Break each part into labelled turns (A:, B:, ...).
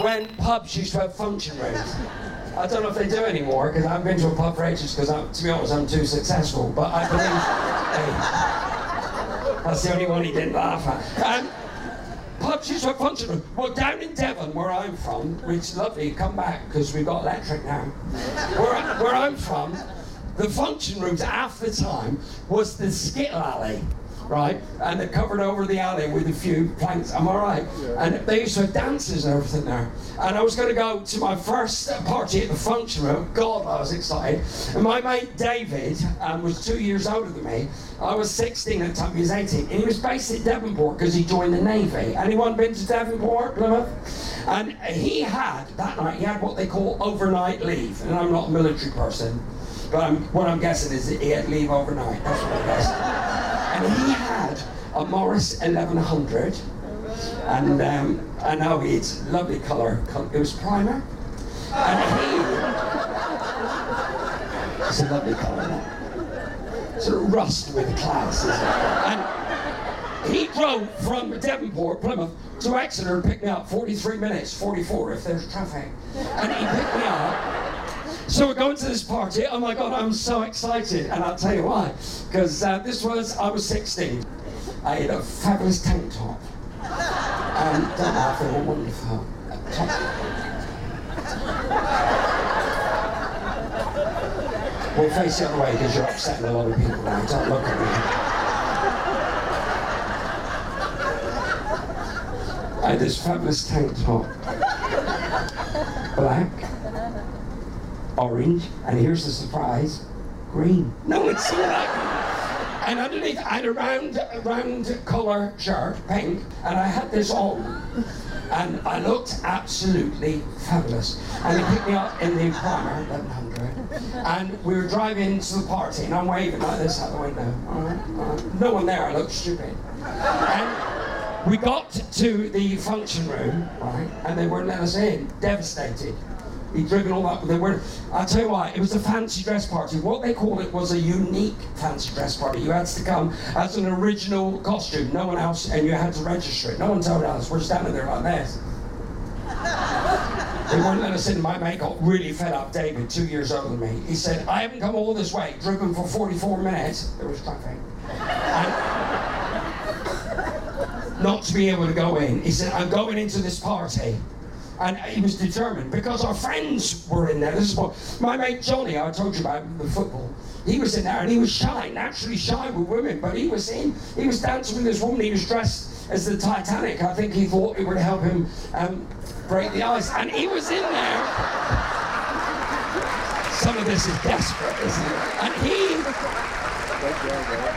A: when pubs used to have function rooms. I don't know if they do anymore, because I haven't been to a pub for ages, because to be honest, I'm too successful, but I believe, hey, that's the only one he didn't laugh at. Pubs used to have function rooms. Well, down in Devon, where I'm from, which is lovely, come back, because we've got electric now. Where I'm from, the function rooms, half the time, was the skittle alley. Right, and they covered over the alley with a few planks. Am I right? Yeah. And they used to have dances and everything there. And I was going to go to my first party at the function room. God, I was excited. And my mate David was 2 years older than me. I was 16 at the time, he was 18. And he was based at Devonport because he joined the Navy. Anyone been to Devonport, Plymouth? And he had, that night, he had what they call overnight leave. And I'm not a military person, but what I'm guessing is that he had leave overnight. That's what I'm guessing. And he had a Morris 1100, and I know it's lovely colour. It was primer, and it's a lovely colour. Sort of rust with class, isn't it? And he drove from Devonport, Plymouth, to Exeter and picked me up. 43 minutes, 44 if there's traffic, and he picked me up. So we're going to this party. Oh my God, I'm so excited. And I'll tell you why. Because I was 16. I had a fabulous tank top. Don't laugh, they were wonderful. Well, face the other way because you're upsetting a lot of people now. Don't look at me. I had this fabulous tank top. Black. Orange, and here's the surprise, green. No one saw that. And underneath, I had a round colour shirt, pink, and I had this on. And I looked absolutely fabulous. And he picked me up in the primer, 1100, and we were driving to the party, and I'm waving like this out the window. All right. No one there, I looked stupid. And we got to the function room, right, and they wouldn't let us in, devastated. He'd driven all up, I'll tell you what, it was a fancy dress party. What they called it was a unique fancy dress party. You had to come as an original costume, no one else, and you had to register it. No one told us, we're standing there like this. They wouldn't let us in. My mate got really fed up, David, 2 years older than me. He said, I haven't come all this way, driven for 44 minutes. There was traffic. And not to be able to go in. He said, I'm going into this party. And he was determined because our friends were in there. This is what my mate Johnny, I told you about the football. He was in there and he was shy, naturally shy with women, but he was dancing with this woman. He was dressed as the Titanic. I think he thought it would help him break the ice, and he was in there. Some of this is desperate, isn't it? And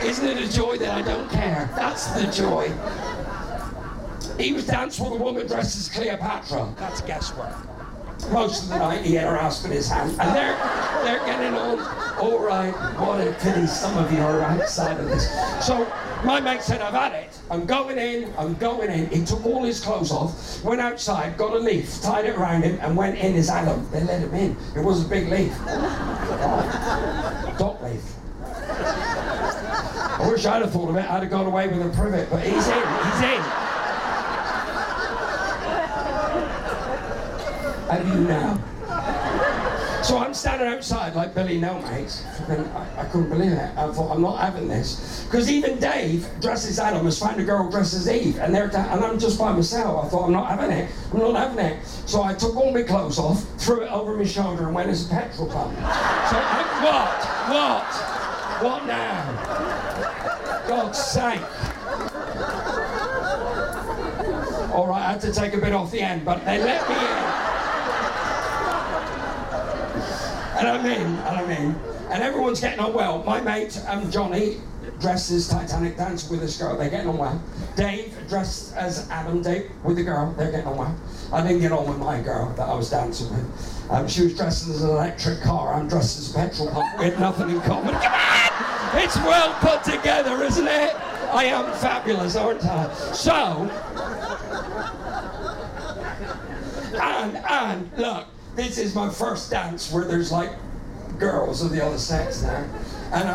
A: isn't it a joy that I don't care? That's the joy. He was dancing with a woman dressed as Cleopatra. That's guesswork. Most of the night he had her asp in his hand. And they're getting on. All right, what a pity some of you are outside of this. So my mate said, I've had it. I'm going in. He took all his clothes off, went outside, got a leaf, tied it around him, and went in his Adam. They let him in. It was a big leaf. Dot leaf. I wish I'd have thought of it. I'd have gone away with a privet, but he's in. How do you know? So I'm standing outside like Billy No Mates. I couldn't believe it. I thought, I'm not having this. Because even Dave, dressed as Adam, has found a girl dressed as Eve, and I'm just by myself. I thought, I'm not having it. So I took all my clothes off, threw it over my shoulder, and went as a petrol pump. So what now? God's sake. All right, I had to take a bit off the end, but they let me in. And I'm in, and everyone's getting on well. My mate, Johnny, dressed as Titanic, dancing with this girl, they're getting on well. Dave, dressed as Adam, Dave, with the girl, they're getting on well. I didn't get on with my girl that I was dancing with. She was dressed as an electric car, I'm dressed as a petrol pump. We had nothing in common. Come on! It's well put together, isn't it? I am fabulous, aren't I? So, and look, this is my first dance where there's like girls of the other sex there. And I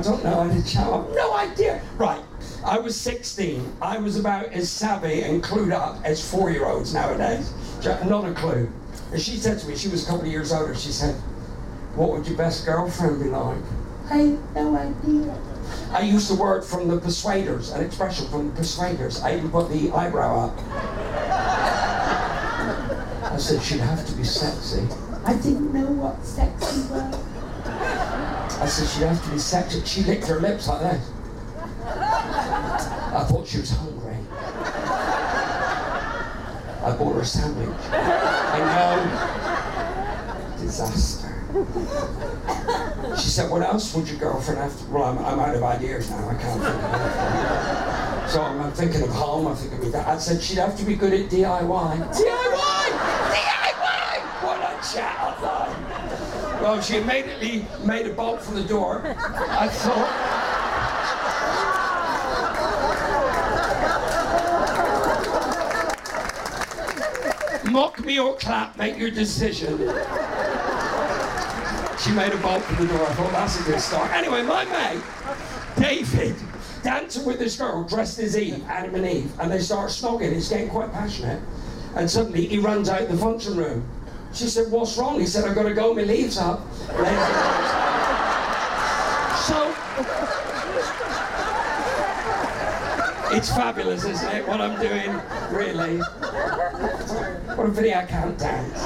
A: don't know, I have no idea. Right, I was 16. I was about as savvy and clued up as 4-year-olds nowadays. Not a clue. And she said to me, she was a couple of years older, she said, what would your best girlfriend be like? I have no idea. I used the word from the Persuaders, an expression from the Persuaders. I even put the eyebrow up. I said, she'd have to be sexy. I didn't know what sexy was. I said, she'd have to be sexy. She licked her lips like that. I thought she was hungry. I bought her a sandwich. I know. Disaster. She said, what else would your girlfriend have to... Well, I'm out of ideas now. I can't think of anything. So I'm thinking of home, I'm thinking of that. I said, she'd have to be good at DIY. DIY! DIY! What a chat up line. Well, she immediately made a bolt for the door. I thought... Mock me or clap, make your decision. She made a bolt for the door. I thought, that's a good start. Anyway, my mate, David, dancing with this girl dressed as Eve, Adam and Eve, and they start snogging. It's getting quite passionate. And suddenly he runs out the function room. She said, what's wrong? He said, I've got to go, my leaves up. So, it's fabulous, isn't it, what I'm doing, really? What a video, I can't dance.